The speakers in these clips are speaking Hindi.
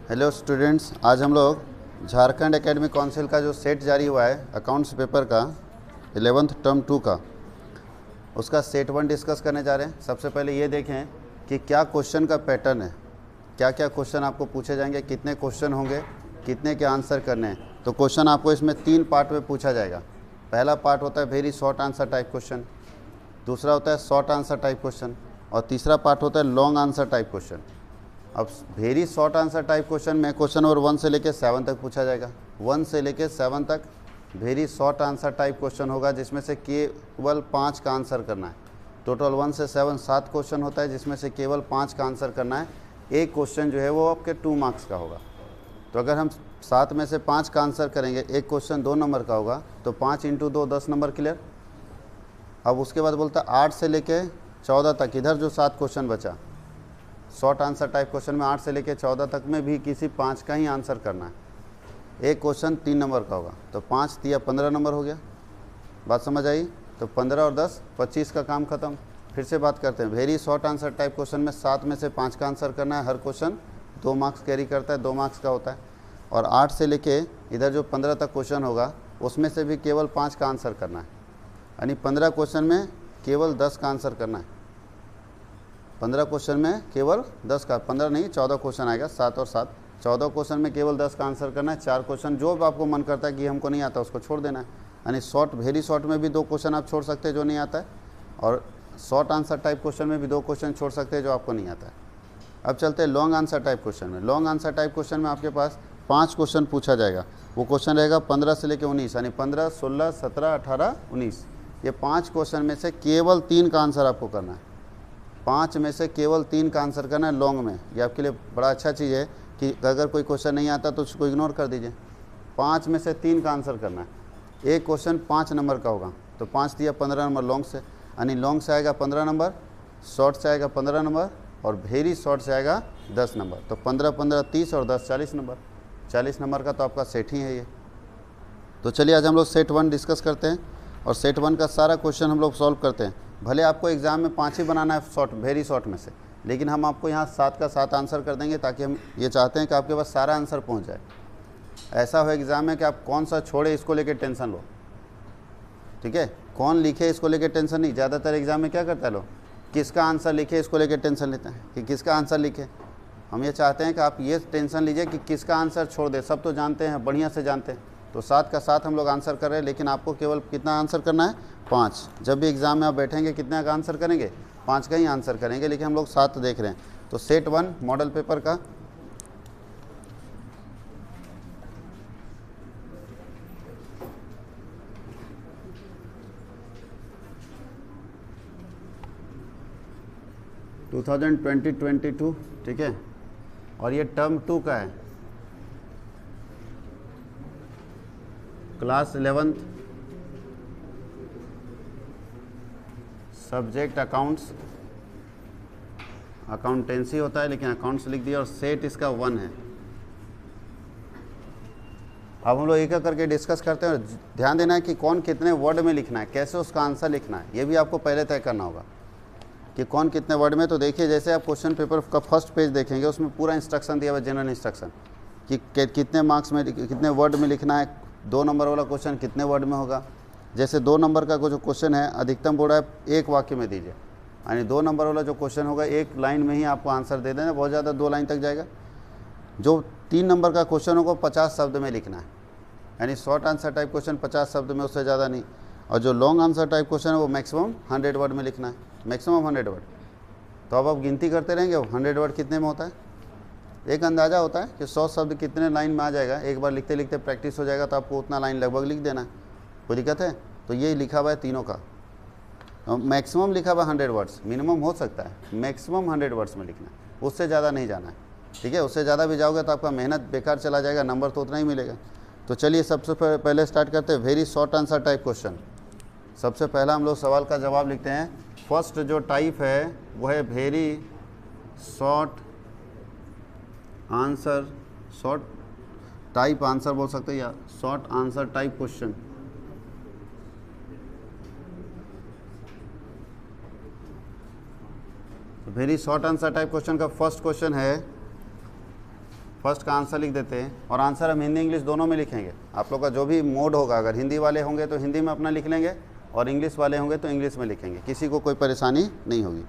हेलो स्टूडेंट्स, आज हम लोग झारखंड एकेडमिक काउंसिल का जो सेट जारी हुआ है अकाउंट्स पेपर का 11th टर्म 2 का, उसका सेट 1 डिस्कस करने जा रहे हैं। सबसे पहले ये देखें कि क्या क्वेश्चन का पैटर्न है, क्या क्या क्वेश्चन आपको पूछे जाएंगे, कितने क्वेश्चन होंगे, कितने के आंसर करने हैं। तो क्वेश्चन आपको इसमें 3 पार्ट में पूछा जाएगा। पहला पार्ट होता है very short answer type question, दूसरा होता है शॉर्ट आंसर टाइप क्वेश्चन और तीसरा पार्ट होता है लॉन्ग आंसर टाइप क्वेश्चन। अब very short answer type question में क्वेश्चन नंबर 1 से लेकर 7 तक पूछा जाएगा। 1 से लेकर 7 तक very short answer type question होगा, जिसमें से केवल 5 का आंसर करना है। टोटल 1 से 7 क्वेश्चन होता है, जिसमें से केवल 5 का आंसर करना है। एक क्वेश्चन जो है वो आपके 2 मार्क्स का होगा। तो अगर हम 7 में से 5 का आंसर करेंगे, एक क्वेश्चन 2 नंबर का होगा, तो 5 × 2 10 नंबर क्लियर। अब उसके बाद बोलता है 8 से लेके 14 तक, इधर जो 7 क्वेश्चन बचा शॉर्ट आंसर टाइप क्वेश्चन में 8 से लेके 14 तक में भी किसी 5 का ही आंसर करना है। एक क्वेश्चन 3 नंबर का होगा, तो 5 × 3 = 15 नंबर हो गया। बात समझ आई? तो 15 और 10 25 का काम खत्म। फिर से बात करते हैं, very short answer type question में 7 में से 5 का आंसर करना है। हर क्वेश्चन 2 मार्क्स कैरी करता है, 2 मार्क्स का होता है। और 8 से लेके इधर जो 15 तक क्वेश्चन होगा, उसमें से भी केवल 5 का आंसर करना है। यानी 15 क्वेश्चन में केवल 10 का आंसर करना है। 15 क्वेश्चन में केवल 10 का, 15 नहीं 14 क्वेश्चन आएगा, 7 और 7 14 क्वेश्चन में केवल 10 का आंसर करना है। 4 क्वेश्चन जो भी आपको मन करता है कि हमको नहीं आता उसको छोड़ देना है। यानी शॉर्ट वेरी शॉर्ट में भी 2 क्वेश्चन आप छोड़ सकते हैं जो नहीं आता है, और शॉर्ट आंसर टाइप क्वेश्चन में भी 2 क्वेश्चन छोड़ सकते हैं जो आपको नहीं आता है। अब चलते हैं लॉन्ग आंसर टाइप क्वेश्चन में। लॉन्ग आंसर टाइप क्वेश्चन में आपके पास 5 क्वेश्चन पूछा जाएगा। वो क्वेश्चन रहेगा 15 से लेकर 19, यानी 15, 16, 17, 18, 19। ये 5 क्वेश्चन में से केवल 3 का आंसर आपको करना है। 5 में से केवल 3 का आंसर करना है लॉन्ग में। ये आपके लिए बड़ा अच्छा चीज़ है कि अगर कोई क्वेश्चन नहीं आता तो उसको इग्नोर कर दीजिए। 5 में से 3 का आंसर करना है। एक क्वेश्चन 5 नंबर का होगा, तो 5 × 3 = 15 नंबर लॉन्ग से, यानी लॉन्ग से आएगा 15 नंबर, शॉर्ट से आएगा 15 नंबर और वेरी शॉर्ट से आएगा 10 नंबर। तो 15 15 30 और 10 40 नंबर। 40 नंबर का तो आपका सेट ही है ये। तो चलिए आज हम लोग सेट 1 डिस्कस करते हैं और सेट 1 का सारा क्वेश्चन हम लोग सॉल्व करते हैं। भले आपको एग्ज़ाम में 5 ही बनाना है शॉर्ट वेरी शॉर्ट में से, लेकिन हम आपको यहाँ 7 का 7 आंसर कर देंगे, ताकि हम ये चाहते हैं कि आपके पास सारा आंसर पहुँच जाए। ऐसा हो एग्ज़ाम में कि आप कौन सा छोड़े इसको लेके टेंशन लो, ठीक है, कौन लिखे इसको लेके टेंशन नहीं। ज़्यादातर एग्ज़ाम में क्या करता है लोग, किसका आंसर लिखे इसको लेके टेंशन लेते हैं कि किसका आंसर लिखे। हम ये चाहते हैं कि आप ये टेंशन लीजिए कि किसका आंसर छोड़ दे। सब तो जानते हैं, बढ़िया से जानते हैं। तो 7 का 7 हम लोग आंसर कर रहे हैं, लेकिन आपको केवल कितना आंसर करना है, 5। जब भी एग्ज़ाम में आप बैठेंगे कितने का आंसर करेंगे, 5 का ही आंसर करेंगे, लेकिन हम लोग 7 देख रहे हैं। तो सेट 1 मॉडल पेपर का टू 2022, ठीक है, और ये टर्म 2 का है, class 11th, subject accounts, accountancy होता है लेकिन अकाउंट्स लिख दिया, और सेट इसका 1 है। अब हम लोग एक एक करके डिस्कस करते हैं, और ध्यान देना है कि कौन कितने वर्ड में लिखना है, कैसे उसका आंसर लिखना है, ये भी आपको पहले तय करना होगा कि कौन कितने वर्ड में। तो देखिए, जैसे आप क्वेश्चन पेपर का फर्स्ट पेज देखेंगे, उसमें पूरा इंस्ट्रक्शन दिया हुआ है, जनरल इंस्ट्रक्शन कि कितने मार्क्स में कितने वर्ड में लिखना है। 2 नंबर वाला क्वेश्चन कितने वर्ड में होगा। जैसे 2 नंबर का जो क्वेश्चन है, अधिकतम बोर्ड है 1 वाक्य में दीजिए, यानी 2 नंबर वाला जो क्वेश्चन होगा 1 लाइन में ही आपको आंसर दे देना, बहुत ज़्यादा 2 लाइन तक जाएगा। जो 3 नंबर का क्वेश्चन होगा 50 शब्द में लिखना है, यानी शॉर्ट आंसर टाइप क्वेश्चन 50 शब्द में, उससे ज़्यादा नहीं। और जो लॉन्ग आंसर टाइप क्वेश्चन है वो मैक्सिमम 100 वर्ड में लिखना है, मैक्सिमम 100 वर्ड। तो अब आप गिनती करते रहेंगे 100 वर्ड कितने में होता है। एक अंदाज़ा होता है कि 100 शब्द कितने लाइन में आ जाएगा। एक बार लिखते लिखते प्रैक्टिस हो जाएगा, तो आपको उतना लाइन लगभग लिख देना है। कोई दिक्कत है? तो ये लिखा हुआ है तीनों का, मैक्सिमम लिखा हुआ 100 वर्ड्स, मिनिमम हो सकता है, मैक्सिमम 100 वर्ड्स में लिखना है, उससे ज़्यादा नहीं जाना है, ठीक है। उससे ज़्यादा भी जाओगे तो आपका मेहनत बेकार चला जाएगा, नंबर तो उतना ही मिलेगा। तो चलिए सबसे पहले स्टार्ट करते हैं very short answer type question. सबसे पहला हम लोग सवाल का जवाब लिखते हैं। फर्स्ट जो टाइप है वो है very short answer, short type answer बोल सकते हैं, या short answer type question. Very short answer type question का फर्स्ट क्वेश्चन है फर्स्ट का आंसर लिख देते हैं और आंसर हम हिंदी इंग्लिश दोनों में लिखेंगे। आप लोग का जो भी मोड होगा, अगर हिंदी वाले होंगे तो हिंदी में अपना लिख लेंगे और इंग्लिश वाले होंगे तो इंग्लिश में लिखेंगे, किसी को कोई परेशानी नहीं होगी।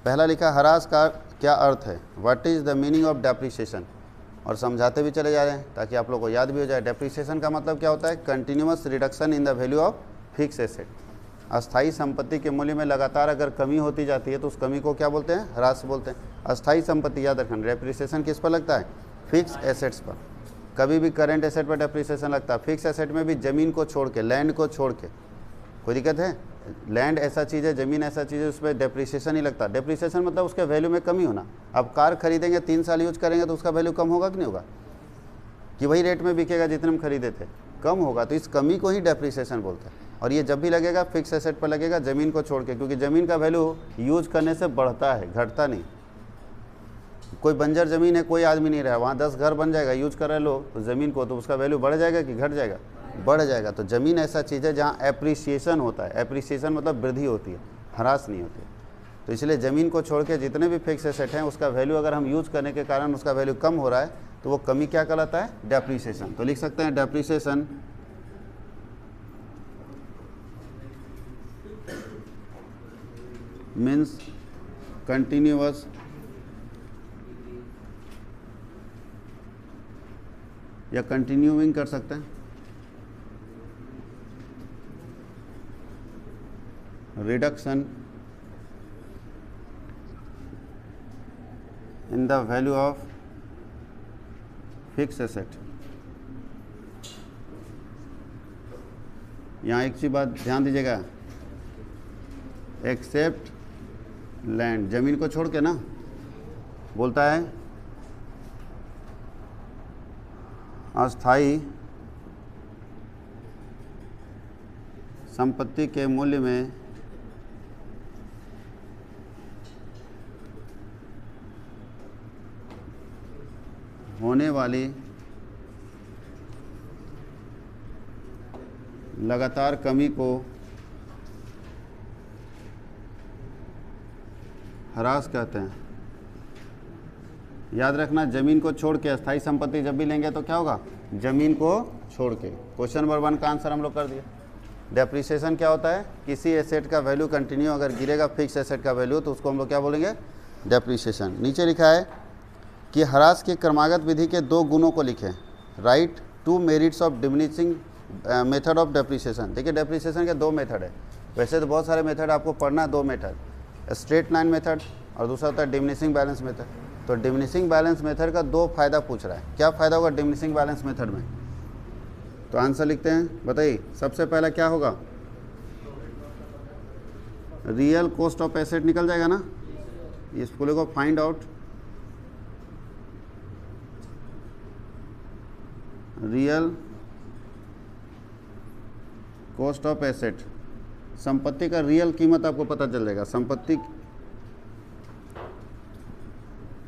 पहला लिखा हरास का क्या अर्थ है, what is the meaning of depreciation, और समझाते भी चले जा रहे हैं ताकि आप लोग को याद भी हो जाए। डेप्रिसिएशन का मतलब क्या होता है, continuous reduction in the value of fix asset. अस्थाई संपत्ति के मूल्य में लगातार अगर कमी होती जाती है तो उस कमी को क्या बोलते हैं, ह्रास बोलते हैं। अस्थाई संपत्ति याद रखना, डेप्रिसिएशन किस पर लगता है, फिक्स एसेट्स पर। कभी भी करेंट एसेट पर डेप्रिसिएशन लगता है, फिक्स एसेट में भी ज़मीन को छोड़ के, लैंड को छोड़ के। कोई दिक्कत है, लैंड ऐसा चीज़ है, ज़मीन ऐसा चीज़ है, उस पर डेप्रिसिएशन ही लगता है। डेप्रिसिएशन मतलब उसके वैल्यू में कमी होना। अब कार खरीदेंगे, 3 साल यूज करेंगे तो उसका वैल्यू कम होगा कि नहीं होगा, कि वही रेट में बिकेगा जितने में खरीदे थे, कम होगा। तो इस कमी को ही डेप्रिसिएशन बोलते हैं। और ये जब भी लगेगा फिक्स एसेट पर लगेगा, ज़मीन को छोड़ के, क्योंकि ज़मीन का वैल्यू यूज करने से बढ़ता है, घटता नहीं। कोई बंजर ज़मीन है, कोई आदमी नहीं रहा, वहाँ 10 घर बन जाएगा, यूज कर रहे लोग तो ज़मीन को, तो उसका वैल्यू बढ़ जाएगा कि घट जाएगा, बढ़ जाएगा। तो ज़मीन ऐसा चीज़ है जहाँ एप्रिसिएशन होता है। एप्रिसिएशन मतलब वृद्धि होती है, ह्रास नहीं होती है। तो इसलिए ज़मीन को छोड़ के जितने भी फिक्स एसेट हैं उसका वैल्यू अगर हम यूज करने के कारण उसका वैल्यू कम हो रहा है तो वो कमी क्या कहलाता है, डेप्रिसिएशन। तो लिख सकते हैं डेप्रिसिएशन मीन्स कंटिन्यूअस या कंटिन्यूइंग कर सकते हैं reduction in the value of fix asset. यहाँ एक चीज बात ध्यान दीजिएगा, एक्सेप्ट लैंड, जमीन को छोड़ के ना, बोलता है अस्थाई संपत्ति के मूल्य में होने वाली लगातार कमी को ह्रास कहते हैं। याद रखना, जमीन को छोड़ के, अस्थाई संपत्ति जब भी लेंगे तो क्या होगा, जमीन को छोड़ के। क्वेश्चन नंबर 1 का आंसर हम लोग कर दिए। डेप्रिसिएशन क्या होता है, किसी एसेट का वैल्यू कंटिन्यू अगर गिरेगा, फिक्स एसेट का वैल्यू, तो उसको हम लोग क्या बोलेंगे, डेप्रिसिएशन। नीचे लिखा है कि ह्रास की क्रमागत विधि के 2 गुणों को लिखें। Right 2 merits of diminishing method of depreciation. देखिए डेप्रिसिएशन के 2 मेथड है, वैसे तो बहुत सारे मेथड आपको पढ़ना है, 2 मेथड, स्ट्रेट लाइन मेथड और दूसरा होता है डिमिनिशिंग बैलेंस मेथड। तो डिमिनिशिंग बैलेंस मेथड का 2 फायदा पूछ रहा है। क्या फ़ायदा होगा डिमिनिशिंग बैलेंस मेथड में, तो आंसर लिखते हैं, बताइए। सबसे पहला क्या होगा, रियल कॉस्ट ऑफ एसेट निकल जाएगा ना, इसको लोगों find out real cost of asset. संपत्ति का रियल कीमत आपको पता चल जाएगा, संपत्ति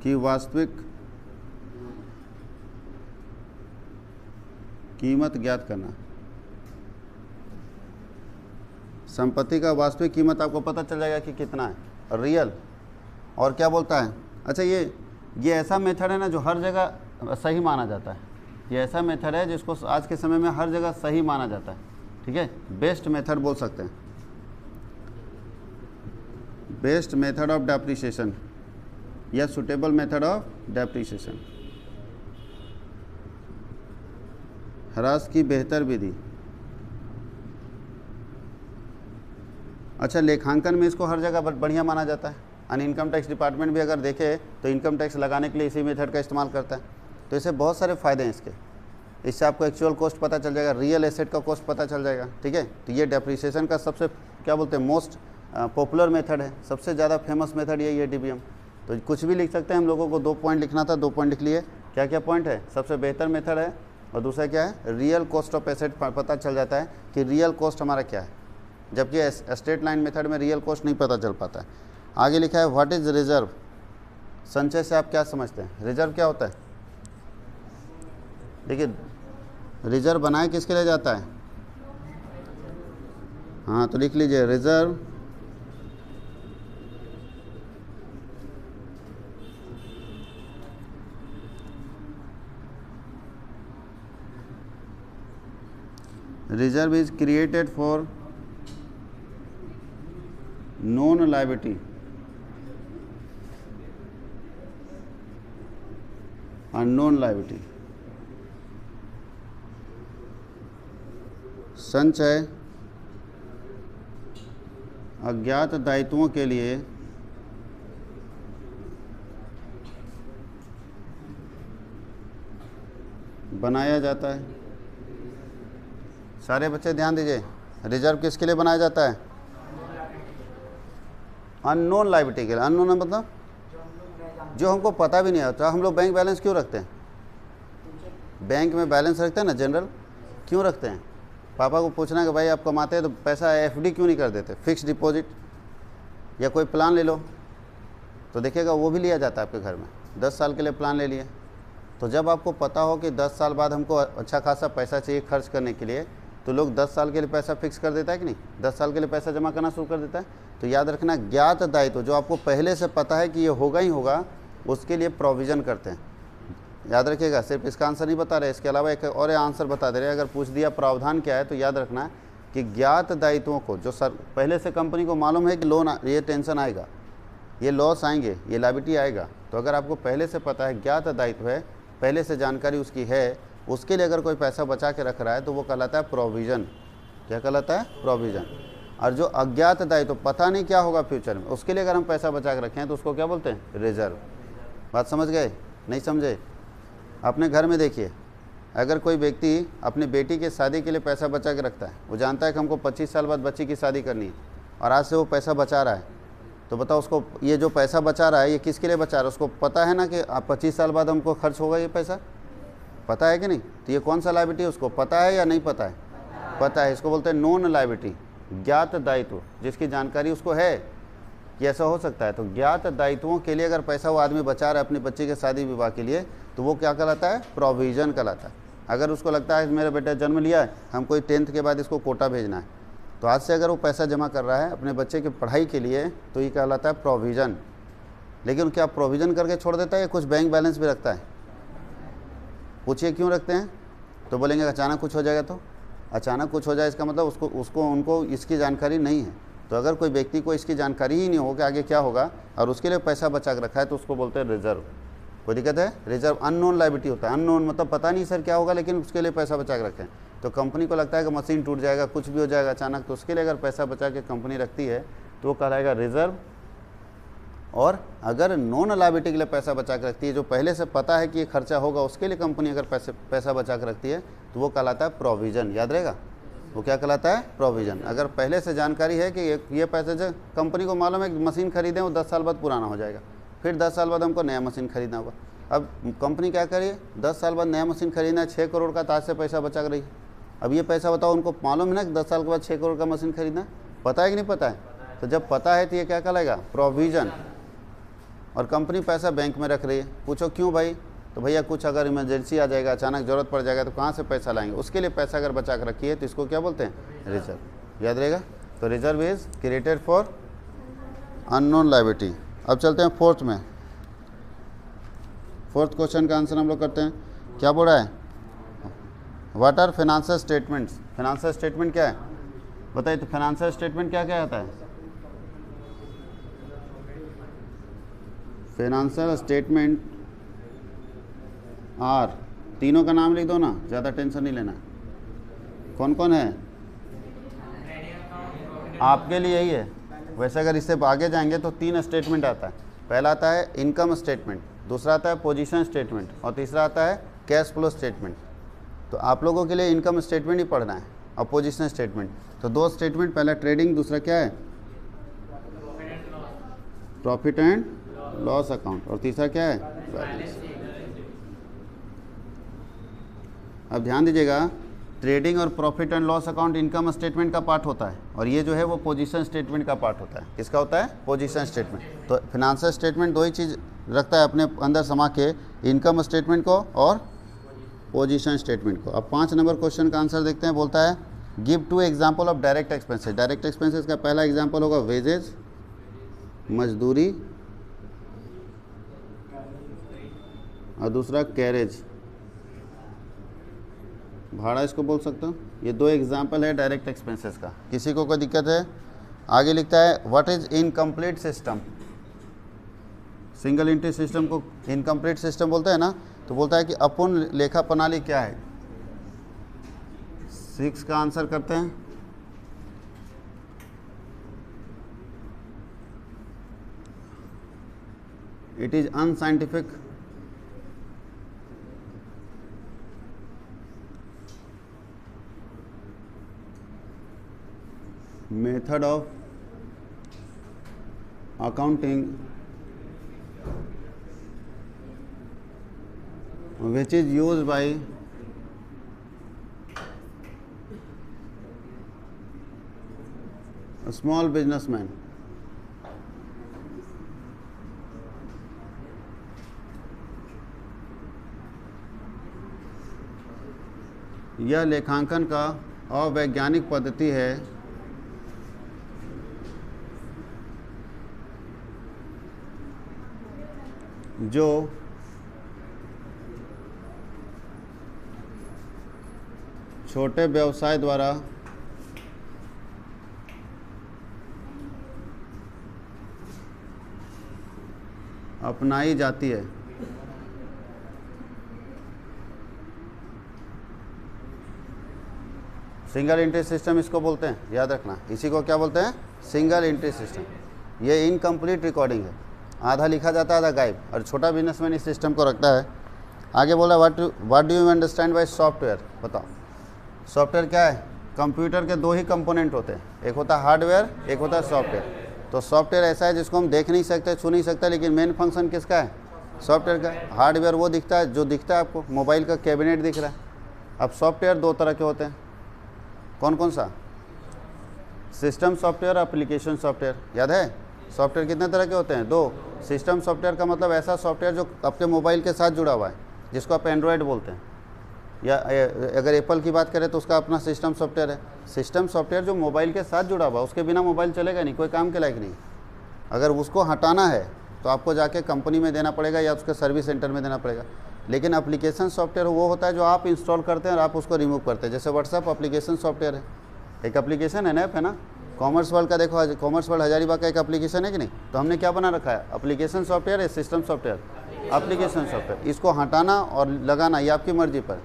की वास्तविक कीमत ज्ञात करना। संपत्ति का वास्तविक कीमत आपको पता चल जाएगा कि कितना है, रियल। और क्या बोलता है, अच्छा ये ऐसा मेथड है ना जो हर जगह सही माना जाता है। ये ऐसा मेथड है जिसको आज के समय में हर जगह सही माना जाता है, ठीक है, बेस्ट मेथड बोल सकते हैं, बेस्ट मेथड ऑफ डेप्रिसिएशन या सुटेबल मेथड ऑफ डेप्रिसिएशन। ह्रास की बेहतर विधि। अच्छा, लेखांकन में इसको हर जगह बढ़िया माना जाता है। अन इनकम टैक्स डिपार्टमेंट भी अगर देखे तो इनकम टैक्स लगाने के लिए इसी मेथड का इस्तेमाल करता है। तो इससे बहुत सारे फ़ायदे हैं इसके, इससे आपको एक्चुअल कॉस्ट पता चल जाएगा, रियल एसेट का कॉस्ट पता चल जाएगा, ठीक है। तो ये डेप्रिसिएशन का सबसे क्या बोलते हैं, मोस्ट पॉपुलर मेथड है, सबसे ज़्यादा फेमस मेथड यही है डीबीएम। तो कुछ भी लिख सकते हैं, हम लोगों को 2 पॉइंट लिखना था, 2 पॉइंट लिख लिए। क्या क्या पॉइंट है, सबसे बेहतर मेथड है और दूसरा क्या है, रियल कॉस्ट ऑफ एसेट पता चल जाता है कि रियल कॉस्ट हमारा क्या है, जबकि स्ट्रेट लाइन मेथड में रियल कॉस्ट नहीं पता चल पाता है। आगे लिखा है व्हाट इज़ रिजर्व। संचय से आप क्या समझते हैं, रिजर्व क्या होता है। देखिए रिजर्व बनाए किसके लिए जाता है, हाँ तो लिख लीजिए reserve reserve is created for non liability unknown liability. संचय अज्ञात दायित्वों के लिए बनाया जाता है। सारे बच्चे ध्यान दीजिए, रिजर्व किसके लिए बनाया जाता है? अननोन लायबिलिटी के लिए। अननोन मतलब जो हमको पता भी नहीं होता। हम लोग बैंक बैलेंस क्यों रखते हैं? बैंक में बैलेंस रखते हैं ना, जनरल क्यों रखते हैं? पापा को पूछना कि भाई आप कमाते हैं तो पैसा एफडी क्यों नहीं कर देते, फिक्स डिपॉजिट या कोई प्लान ले लो, तो देखिएगा वो भी लिया जाता है आपके घर में। 10 साल के लिए प्लान ले लिए, तो जब आपको पता हो कि 10 साल बाद हमको अच्छा खासा पैसा चाहिए खर्च करने के लिए, तो लोग 10 साल के लिए पैसा फिक्स कर देता है कि नहीं, 10 साल के लिए पैसा जमा करना शुरू कर देता है। तो याद रखना, ज्ञात दायित्व जो आपको पहले से पता है कि ये होगा ही होगा, उसके लिए प्रोविज़न करते हैं। याद रखिएगा, सिर्फ इसका आंसर नहीं बता रहे, इसके अलावा एक और आंसर बता दे रहे हैं। अगर पूछ दिया प्रावधान क्या है, तो याद रखना है कि ज्ञात दायित्वों को जो सर पहले से कंपनी को मालूम है कि लोन ये टेंशन आएगा, ये लॉस आएंगे, ये लायबिलिटी आएगा, तो अगर आपको पहले से पता है, ज्ञात दायित्व है, पहले से जानकारी उसकी है, उसके लिए अगर कोई पैसा बचा के रख रहा है तो वो कहलाता है प्रोविज़न। क्या कहलाता है? प्रोविज़न। और जो अज्ञात दायित्व पता नहीं क्या होगा फ्यूचर में, उसके लिए अगर हम पैसा बचा के रखें तो उसको क्या बोलते हैं? रिजर्व। बात समझ गए? नहीं समझे? अपने घर में देखिए, अगर कोई व्यक्ति अपनी बेटी के शादी के लिए पैसा बचा के रखता है, वो जानता है कि हमको 25 साल बाद बच्ची की शादी करनी है, और आज से वो पैसा बचा रहा है, तो बताओ उसको ये जो पैसा बचा रहा है ये किसके लिए बचा रहा है? उसको पता है ना कि 25 साल बाद हमको खर्च होगा ये पैसा, पता है कि नहीं? तो ये कौन सा लायबिलिटी है, उसको पता है या नहीं पता है? पता है। इसको बोलते हैं नॉन लायबिलिटी, ज्ञात दायित्व, जिसकी जानकारी उसको है कि ऐसा हो सकता है। तो ज्ञात दायित्वों के लिए अगर पैसा वो आदमी बचा रहा है अपनी बच्ची के शादी विवाह के लिए, तो वो क्या कहलाता है? प्रोविज़न कहलाता है। अगर उसको लगता है मेरा बेटा जन्म लिया है, हमको 10th के बाद इसको कोटा भेजना है, तो आज से अगर वो पैसा जमा कर रहा है अपने बच्चे की पढ़ाई के लिए, तो ये कहलाता है प्रोविज़न। लेकिन क्या प्रोविज़न करके छोड़ देता है या कुछ बैंक बैलेंस भी रखता है? पूछिए क्यों रखते हैं? तो बोलेंगे अचानक कुछ हो जाएगा। तो अचानक कुछ हो जाए इसका मतलब उनको इसकी जानकारी नहीं है। तो अगर कोई व्यक्ति को इसकी जानकारी ही नहीं हो कि आगे क्या होगा और उसके लिए पैसा बचा के रखा है, तो उसको बोलते हैं रिजर्व। कोई दिक्कत है? रिजर्व अननोन लायबिलिटी होता है। अननोन मतलब पता नहीं सर क्या होगा, लेकिन उसके लिए पैसा बचा के रखें। तो कंपनी को लगता है कि मशीन टूट जाएगा, कुछ भी हो जाएगा अचानक, तो उसके लिए अगर पैसा बचा के कंपनी रखती है तो वो कहलाएगा रिजर्व। और अगर नॉन लायबिलिटी के लिए पैसा बचा के रखती है, जो पहले से पता है कि ये खर्चा होगा, उसके लिए कंपनी अगर पैसा बचा के रखती है, तो वो कहलाता है प्रोविज़न। याद रहेगा, वो क्या कहलाता है? प्रोविज़न। अगर पहले से जानकारी है कि ये पैसे जो कंपनी को मालूम है कि मशीन खरीदें वो 10 साल बाद पुराना हो जाएगा, फिर 10 साल बाद हमको नया मशीन खरीदना होगा। अब कंपनी क्या करिए, 10 साल बाद नया मशीन खरीदना है, 6 करोड़ का, तो आज से पैसा बचा कर रही है। अब ये पैसा बताओ, उनको मालूम है ना कि 10 साल के बाद 6 करोड़ का मशीन खरीदना है? पता है कि नहीं पता है? तो जब पता है तो ये क्या कहलाएगा? प्रोविज़न। और कंपनी पैसा बैंक में रख रही है। पूछो क्यों भाई? तो भैया कुछ अगर इमरजेंसी आ जाएगा, अचानक ज़रूरत पड़ जाएगा, तो कहाँ से पैसा लाएंगे? उसके लिए पैसा अगर बचा कर रखिए तो इसको क्या बोलते हैं? रिजर्व। याद रहेगा। तो reserve is created for unknown liability. अब चलते हैं फोर्थ में। फोर्थ क्वेश्चन का आंसर हम लोग करते हैं। क्या बोल रहा है? What are financial statements? Financial statement क्या है बताइए? तो फाइनेंशियल स्टेटमेंट क्या क्या आता है? फाइनेंशियल स्टेटमेंट आर, तीनों का नाम लिख दो ना, ज़्यादा टेंशन नहीं लेना। कौन कौन है? आपके लिए यही है। वैसे अगर इससे आगे जाएंगे तो 3 स्टेटमेंट आता है। पहला आता है इनकम स्टेटमेंट, दूसरा आता है पोजीशन स्टेटमेंट, और तीसरा आता है कैश फ्लो स्टेटमेंट। तो आप लोगों के लिए इनकम स्टेटमेंट ही पढ़ना है और पोजीशन स्टेटमेंट। तो 2 स्टेटमेंट, पहला ट्रेडिंग, दूसरा क्या है? प्रॉफिट एंड लॉस अकाउंट, और तीसरा क्या है? बैलेंस। अब ध्यान दीजिएगा, ट्रेडिंग और profit and loss account income statement का पार्ट होता है, और ये जो है वो पोजीशन स्टेटमेंट का पार्ट होता है। किसका होता है? Position statement. तो फिनेंशियल स्टेटमेंट 2 ही चीज़ रखता है अपने अंदर समा के, इनकम स्टेटमेंट को और पोजीशन स्टेटमेंट को। अब 5 नंबर क्वेश्चन का आंसर देखते हैं। बोलता है give 2 example of direct expenses. Direct expenses का पहला एग्जाम्पल होगा वेजेज, मजदूरी, और दूसरा कैरेज, भाड़ा इसको बोल सकते हो। ये दो एग्जाम्पल है डायरेक्ट एक्सपेंसेस का। किसी को कोई दिक्कत है? आगे लिखता है what is incomplete system. Single entry system को इनकम्प्लीट सिस्टम बोलते हैं ना, तो बोलता है कि अपूर्ण लेखा प्रणाली क्या है। 6 का आंसर करते हैं। It is unscientific method of accounting which is used by a small businessman. यह लेखांकन का अवैज्ञानिक पद्धति है जो छोटे व्यवसाय द्वारा अपनाई जाती है। सिंगल एंट्री सिस्टम इसको बोलते हैं, याद रखना। इसी को क्या बोलते हैं? Single entry system. ये इनकम्प्लीट रिकॉर्डिंग है, आधा लिखा जाता है आधा गायब, और छोटा बिजनेसमैन इस सिस्टम को रखता है। आगे बोला what do you understand by software. बताओ सॉफ्टवेयर क्या है? कंप्यूटर के दो ही कंपोनेंट होते हैं, एक होता है हार्डवेयर, एक होता है सॉफ्टवेयर। तो सॉफ्टवेयर ऐसा है जिसको हम देख नहीं सकते, छू नहीं सकते, लेकिन मेन फंक्शन किसका है? सॉफ्टवेयर का। हार्डवेयर वो दिखता है जो दिखता है आपको, मोबाइल का कैबिनेट दिख रहा है। अब सॉफ्टवेयर दो तरह के होते हैं, कौन कौन सा? System software, application software. याद है सॉफ्टवेयर कितने तरह के होते हैं? दो। सिस्टम सॉफ्टवेयर का मतलब ऐसा सॉफ्टवेयर जो आपके मोबाइल के साथ जुड़ा हुआ है, जिसको आप एंड्रॉयड बोलते हैं, या अगर एप्पल की बात करें तो उसका अपना सिस्टम सॉफ्टवेयर है। सिस्टम सॉफ्टवेयर जो मोबाइल के साथ जुड़ा हुआ, उसके बिना मोबाइल चलेगा नहीं, कोई काम के लायक नहीं। अगर उसको हटाना है तो आपको जाके कंपनी में देना पड़ेगा या उसके सर्विस सेंटर में देना पड़ेगा। लेकिन एप्लीकेशन सॉफ्टवेयर वो होता है जो आप इंस्टॉल करते हैं और आप उसको रिमूव करते हैं। जैसे व्हाट्सएप एप्लीकेशन सॉफ्टवेयर है, एक एप्लीकेशन है ना, ऐप है ना। कॉमर्स वर्ल्ड का देखो, कॉमर्स वर्ल्ड हजारीबाग का एक एप्लीकेशन है कि नहीं, तो हमने क्या बना रखा है? एप्लीकेशन सॉफ्टवेयर है, सिस्टम सॉफ्टवेयर, एप्लीकेशन सॉफ्टवेयर। इसको हटाना और लगाना ये आपकी मर्जी पर।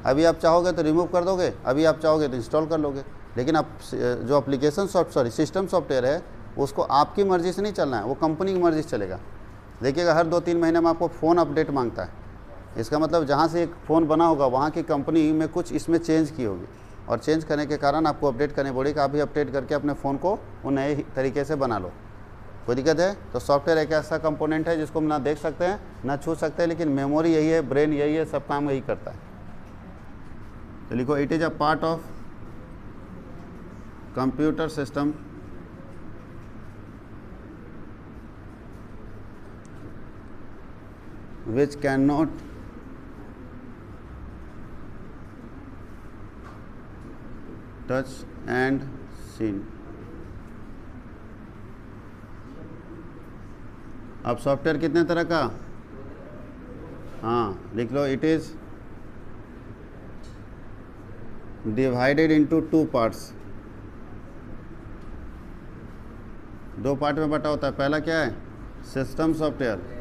अभी आप चाहोगे तो रिमूव कर दोगे, अभी आप चाहोगे तो इंस्टॉल कर लोगे। लेकिन आप जो एप्लीकेशन सिस्टम सॉफ्टवेयर है उसको आपकी मर्ज़ी से नहीं चलना है, वो कंपनी की मर्ज़ी से चलेगा। देखिएगा हर 2-3 महीने में आपको फ़ोन अपडेट मांगता है। इसका मतलब जहाँ से एक फ़ोन बना होगा वहाँ की कंपनी में कुछ इसमें चेंज की होगी, और चेंज करने के कारण आपको अपडेट करनी पड़ेगी। आप भी अपडेट करके अपने फ़ोन को वो नए तरीके से बना लो। कोई दिक्कत है? तो सॉफ्टवेयर एक ऐसा कंपोनेंट है जिसको हम ना देख सकते हैं ना छू सकते हैं, लेकिन मेमोरी यही है, ब्रेन यही है, सब काम यही करता है। तो लिखो it is a part of computer system which cannot touch and seen। अब सॉफ्टवेयर कितने तरह का? हाँ लिख लो, it is divided into 2 parts. 2 part में बटा होता है। पहला क्या है? सिस्टम सॉफ्टवेयर,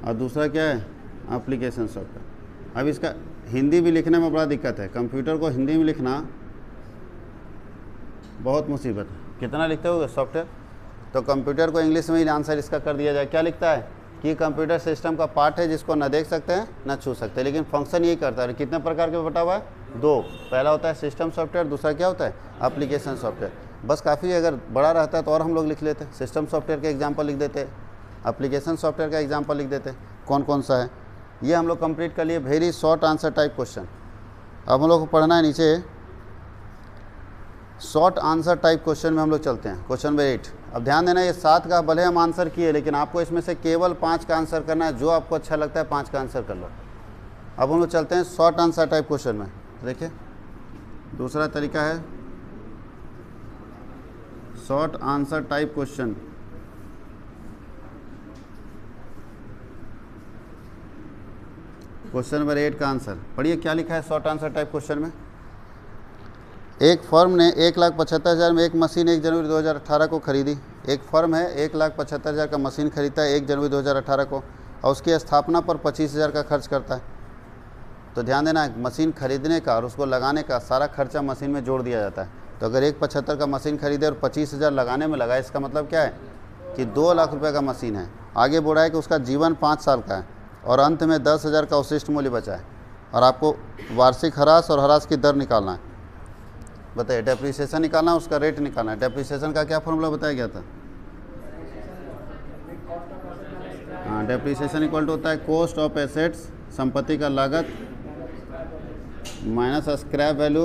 और दूसरा क्या है? Application software. अब इसका हिंदी भी लिखने में बड़ा दिक्कत है, कंप्यूटर को हिंदी में लिखना बहुत मुसीबत है। कितना लिखते हो सॉफ्टवेयर? तो कंप्यूटर को इंग्लिश में ही आंसर इसका कर दिया जाए। क्या लिखता है कि कंप्यूटर सिस्टम का पार्ट है जिसको ना देख सकते हैं ना छू सकते हैं, लेकिन फंक्शन यही करता है। कितने प्रकार के बटा हुआ है? 2। पहला होता है सिस्टम सॉफ्टवेयर, दूसरा क्या होता है? Application software. बस काफ़ी, अगर बड़ा रहता है तो और हम लोग लिख लेते, सिस्टम सॉफ्टवेयर के एग्जाम्पल लिख देते, एप्लीकेशन सॉफ्टवेयर का एग्जाम्पल लिख देते, कौन कौन सा है। ये हम लोग कंप्लीट कर लिए। Very short answer type question. अब हम लोग को पढ़ना है नीचे शॉर्ट आंसर टाइप क्वेश्चन में हम लोग चलते हैं। Question number 8। अब ध्यान देना, ये 7 का भले हम आंसर किए, लेकिन आपको इसमें से केवल 5 का आंसर करना है। जो आपको अच्छा लगता है 5 का आंसर कर लो। अब हम लोग चलते हैं शॉर्ट आंसर टाइप क्वेश्चन में। देखिए दूसरा तरीका है short answer type question. Question number 8 का आंसर पढ़िए, क्या लिखा है शॉर्ट आंसर टाइप क्वेश्चन में। एक फर्म ने 1,75,000 में एक मशीन 1 जनवरी 2018 को खरीदी। एक फर्म है 1,75,000 का मशीन खरीदता है 1 जनवरी 2018 को और उसकी स्थापना पर 25,000 का खर्च करता है। तो ध्यान देना, मशीन खरीदने का और उसको लगाने का सारा खर्चा मशीन में जोड़ दिया जाता है। तो अगर 1,75,000 का मशीन खरीदे और 25,000 लगाने में लगा, इसका मतलब क्या है कि 2 लाख रुपये का मशीन है। आगे बोल रहा है कि उसका जीवन 5 साल का है और अंत में 10,000 का अवशिष्ट मूल्य बचा है और आपको वार्षिक ह्रास और ह्रास की दर निकालना है। बताइए, डेप्रिसिएशन निकालना है, उसका रेट निकालना है। डेप्रिसिएशन का क्या फॉर्मूला बताया गया था? हाँ, डेप्रिसिएशन इक्वल टू होता है कॉस्ट ऑफ एसेट्स, संपत्ति का लागत माइनस स्क्रैप वैल्यू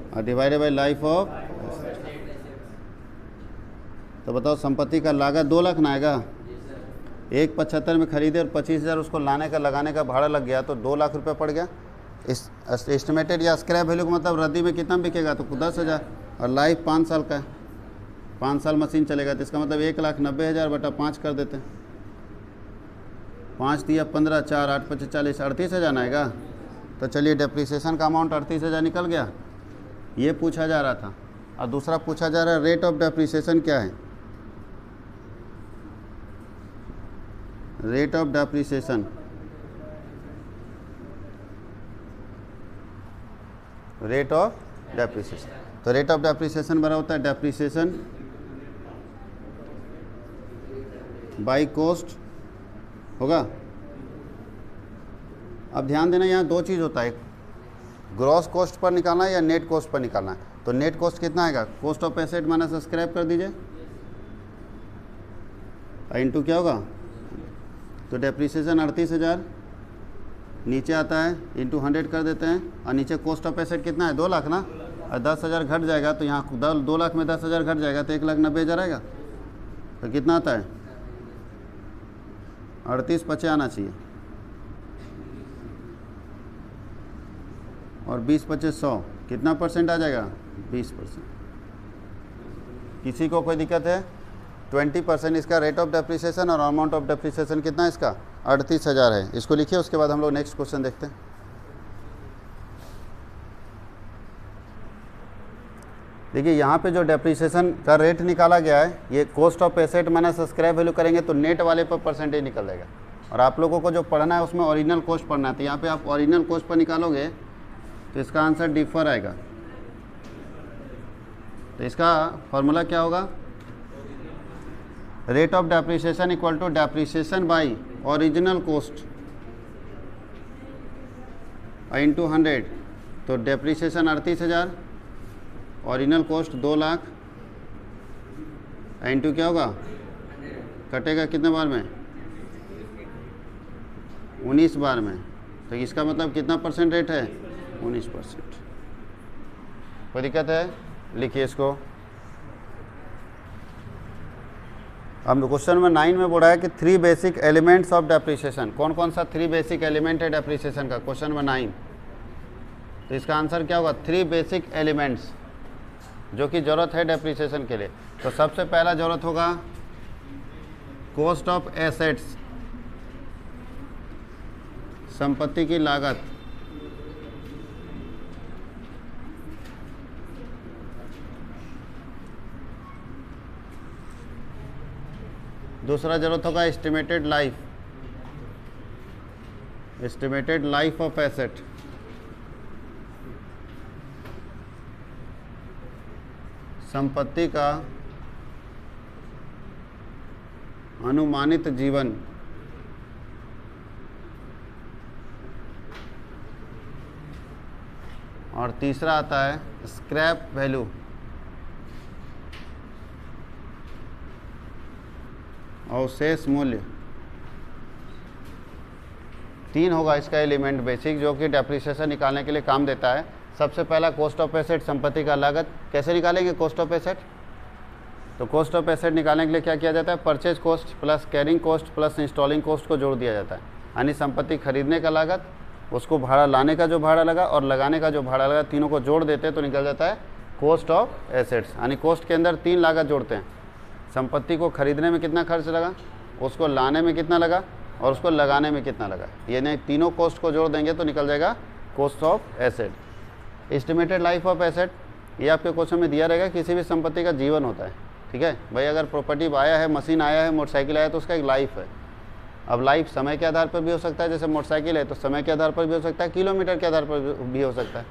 और डिवाइडेड बाई लाइफ ऑफ। तो बताओ, संपत्ति का लागत 2 लाख ना आएगा। 1,75,000 में खरीदे और 25,000 उसको लाने का लगाने का भाड़ा लग गया तो 2 लाख रुपये पड़ गया। इस एस्टिमेटेड या स्क्रैप वैल्यू का मतलब रद्दी में कितना बिकेगा, तो 10,000 और लाइफ 5 साल का है, 5 साल मशीन चलेगा। तो इसका मतलब 1,90,000 बटा 5 कर देते हैं। 5 दिया 15, 4 8 5 40, 38,000 आएगा। तो चलिए, डेप्रिसिएशन का अमाउंट 38,000 निकल गया। ये पूछा जा रहा था। और दूसरा पूछा जा रहा है रेट ऑफ डेप्रिसिएशन क्या है। Rate of depreciation, rate of depreciation. तो रेट ऑफ डेप्रिसिएशन बड़ा होता है डेप्रिसिएशन बाई कॉस्ट होगा। अब ध्यान देना, यहाँ 2 चीज़ होता है, ग्रॉस कॉस्ट पर निकालना है या नेट कॉस्ट पर निकालना है। तो नेट कॉस्ट कितना आएगा, cost of asset minus scrap कर दीजिए, इंटू क्या होगा, तो डेप्रिसिएशन 38,000 नीचे आता है, इंटू 100 कर देते हैं और नीचे कॉस्ट ऑफ एसेट कितना है 2 लाख ना, और 10,000 घट जाएगा तो यहाँ 2 लाख में 10,000 घट जाएगा तो 1,90,000 आएगा। तो कितना आता है 38,50 आना चाहिए और 20,25 100 कितना परसेंट आ जाएगा 20%। किसी को कोई दिक्कत है 20% इसका रेट ऑफ डेप्रिसिएशन और अमाउंट ऑफ डेप्रिसिएशन कितना है इसका 38,000 है। इसको लिखिए, उसके बाद हम लोग नेक्स्ट क्वेश्चन देखते हैं। देखिए, यहाँ पे जो डेप्रिसिएशन का रेट निकाला गया है ये cost of asset minus scrap value करेंगे तो नेट वाले पर परसेंटेज निकल जाएगा। और आप लोगों को जो पढ़ना है उसमें ओरिजिनल कॉस्ट पढ़ना है। तो यहाँ पे आप ओरिजिनल कॉस्ट पर निकालोगे तो इसका आंसर डिफर आएगा। तो इसका फॉर्मूला क्या होगा, rate of depreciation equal to depreciation by original cost into 100। तो depreciation 38,000, original cost 2 lakh into क्या होगा, कटेगा कितने बार में 19 बार में। तो इसका मतलब कितना परसेंट रेट है 19%। कोई दिक्कत है, लिखिए इसको। अब क्वेश्चन नंबर 9 में बोला है कि 3 बेसिक एलिमेंट्स ऑफ डेप्रिसिएशन। कौन कौन सा 3 बेसिक एलिमेंट है डेप्रिसिएशन का, क्वेश्चन नंबर 9। तो इसका आंसर क्या होगा, 3 बेसिक एलिमेंट्स जो कि ज़रूरत है डेप्रिसिएशन के लिए। तो सबसे पहला ज़रूरत होगा कॉस्ट ऑफ एसेट्स, संपत्ति की लागत। दूसरा जरूरत होगा estimated life, estimated life of asset. संपत्ति का अनुमानित जीवन। और तीसरा आता है स्क्रैप वैल्यू, अवशेष मूल्य। 3 होगा इसका एलिमेंट बेसिक जो कि डेप्रिसिएशन निकालने के लिए काम देता है। सबसे पहला कॉस्ट ऑफ एसेट, संपत्ति का लागत। कैसे निकालेंगे कॉस्ट ऑफ एसेट, तो कॉस्ट ऑफ एसेट निकालने के लिए क्या किया जाता है, purchase cost plus carrying cost plus installing cost को जोड़ दिया जाता है। यानी संपत्ति खरीदने का लागत, उसको भाड़ा लाने का जो भाड़ा लगा और लगाने का जो भाड़ा लगा, तीनों को जोड़ देते हैं तो निकल जाता है कॉस्ट ऑफ एसेट्स। यानी कॉस्ट के अंदर 3 लागत जोड़ते हैं। संपत्ति को खरीदने में कितना खर्च लगा, उसको लाने में कितना लगा और उसको लगाने में कितना लगा, यानी तीनों कॉस्ट को जोड़ देंगे तो निकल जाएगा cost of asset. Estimated life of asset, ये आपके क्वेश्चन में दिया रहेगा, किसी भी संपत्ति का जीवन होता है, ठीक है भाई। अगर प्रॉपर्टी आया है, मशीन आया है, मोटरसाइकिल आया है, तो उसका एक लाइफ है। अब लाइफ समय के आधार पर भी हो सकता है, जैसे मोटरसाइकिल है तो समय के आधार पर भी हो सकता है, किलोमीटर के आधार पर भी हो सकता है।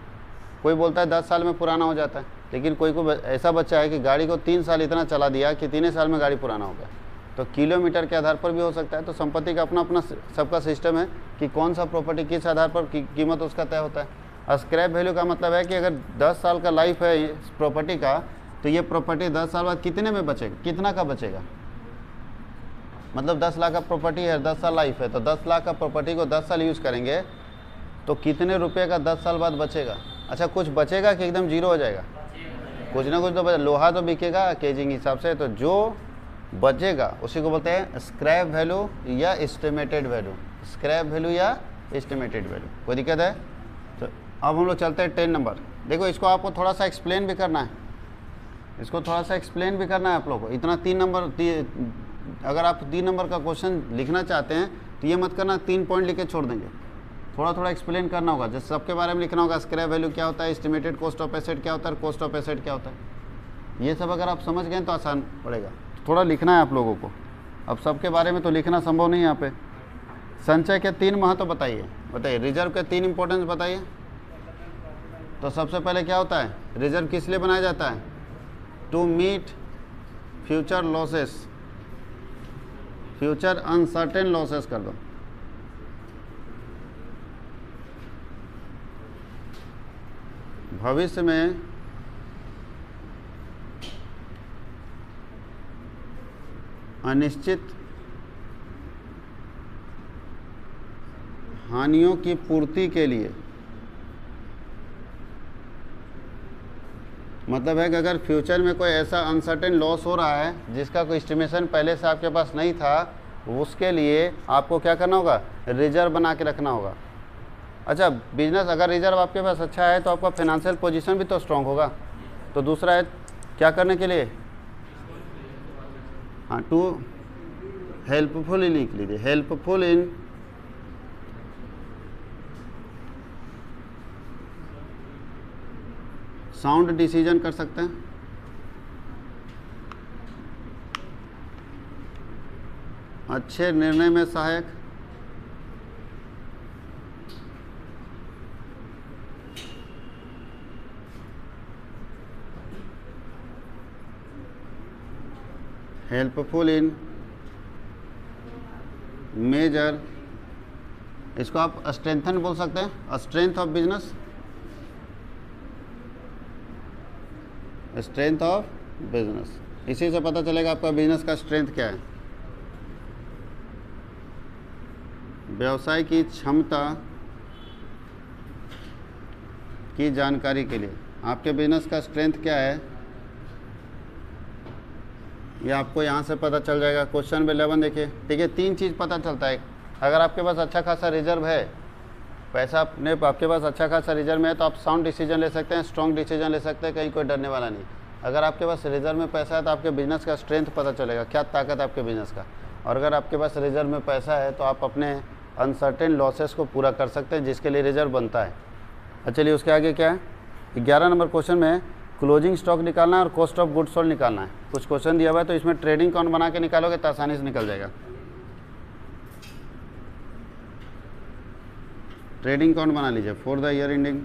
कोई बोलता है 10 साल में पुराना हो जाता है, लेकिन कोई को ऐसा बच्चा है कि गाड़ी को 3 साल इतना चला दिया कि 3 साल में गाड़ी पुराना हो गया, तो किलोमीटर के आधार पर भी हो सकता है। तो संपत्ति का अपना अपना सबका सिस्टम है कि कौन सा प्रॉपर्टी किस आधार पर कीमत उसका तय होता है। स्क्रैप वैल्यू का मतलब है कि अगर 10 साल का लाइफ है इस प्रॉपर्टी का, तो ये प्रॉपर्टी 10 साल बाद कितने में बचेगा, कितना का बचेगा। मतलब 10 लाख का प्रॉपर्टी है, 10 साल लाइफ है, तो 10 लाख का प्रॉपर्टी को 10 साल यूज़ करेंगे तो कितने रुपए का 10 साल बाद बचेगा। अच्छा, कुछ बचेगा कि एकदम जीरो हो जाएगा, कुछ ना कुछ तो बचेगा। लोहा तो बिकेगा केजी के हिसाब से, तो जो बचेगा उसी को बोलते हैं स्क्रैप वैल्यू या एस्टिमेटेड वैल्यू। स्क्रैप वैल्यू या एस्टिमेटेड वैल्यू, कोई दिक्कत है। तो अब हम लोग चलते हैं 10 नंबर। देखो, इसको आपको थोड़ा सा एक्सप्लेन भी करना है, इसको थोड़ा सा एक्सप्लेन भी करना है आप लोग को। इतना 3 नंबर, अगर आप 3 नंबर का क्वेश्चन लिखना चाहते हैं तो ये मत करना 3 पॉइंट लिख के छोड़ देंगे, थोड़ा थोड़ा एक्सप्लेन करना होगा। जैसे सबके बारे में लिखना होगा, स्क्रैप वैल्यू क्या होता है, एस्टिमेटेड कॉस्ट ऑफ एसेट क्या होता है, कॉस्ट ऑफ एसेट क्या होता है। ये सब अगर आप समझ गए तो आसान पड़ेगा। थोड़ा लिखना है आप लोगों को। अब सबके बारे में तो लिखना संभव नहीं है यहाँ पे। संचय के 3 महत्व बताइए, बताइए। रिजर्व के 3 इंपॉर्टेंस बताइए। तो सबसे पहले क्या होता है, रिजर्व किस लिए बनाया जाता है, to meet future losses, future uncertain losses कर दो। भविष्य में अनिश्चित हानियों की पूर्ति के लिए, मतलब है कि अगर फ्यूचर में कोई ऐसा अनसर्टेन लॉस हो रहा है जिसका कोई एस्टिमेशन पहले से आपके पास नहीं था, उसके लिए आपको क्या करना होगा, रिजर्व बना के रखना होगा। अच्छा, बिजनेस अगर रिजर्व आपके पास अच्छा है तो आपका फाइनेंशियल पोजीशन भी तो स्ट्रांग होगा। तो दूसरा है क्या करने के लिए, हाँ, टू हेल्पफुल ही लिख लीजिए, हेल्पफुल इन साउंड डिसीजन कर सकते हैं। अच्छे निर्णय में सहायक, हेल्पफुल इन मेजर, इसको आप स्ट्रेंथन बोल सकते हैं, strength of business, strength of business. इसी से पता चलेगा आपका बिजनेस का स्ट्रेंथ क्या है। व्यवसाय की क्षमता की जानकारी के लिए आपके बिजनेस का स्ट्रेंथ क्या है, ये आपको यहाँ से पता चल जाएगा। क्वेश्चन नंबर 11 देखिए, ठीक है, 3 चीज़ पता चलता है। अगर आपके पास अच्छा खासा रिजर्व है, पैसा अपने आपके पास अच्छा खासा रिजर्व में है, तो आप साउंड डिसीजन ले सकते हैं, स्ट्रॉन्ग डिसीजन ले सकते हैं, कहीं कोई डरने वाला नहीं। अगर आपके पास रिजर्व में पैसा है तो आपके बिजनेस का स्ट्रेंथ पता चलेगा, क्या ताकत है आपके बिजनेस का। और अगर आपके पास रिजर्व में पैसा है तो आप अपने अनसर्टेन लॉसेस को पूरा कर सकते हैं, जिसके लिए रिजर्व बनता है। चलिए, उसके आगे क्या है, 11 नंबर क्वेश्चन में क्लोजिंग स्टॉक निकालना है और कॉस्ट ऑफ गुड्स सोल्ड निकालना है। कुछ क्वेश्चन दिया हुआ है तो इसमें ट्रेडिंग अकाउंट बना के निकालोगे तो आसानी से निकल जाएगा। ट्रेडिंग अकाउंट बना लीजिए for the year ending.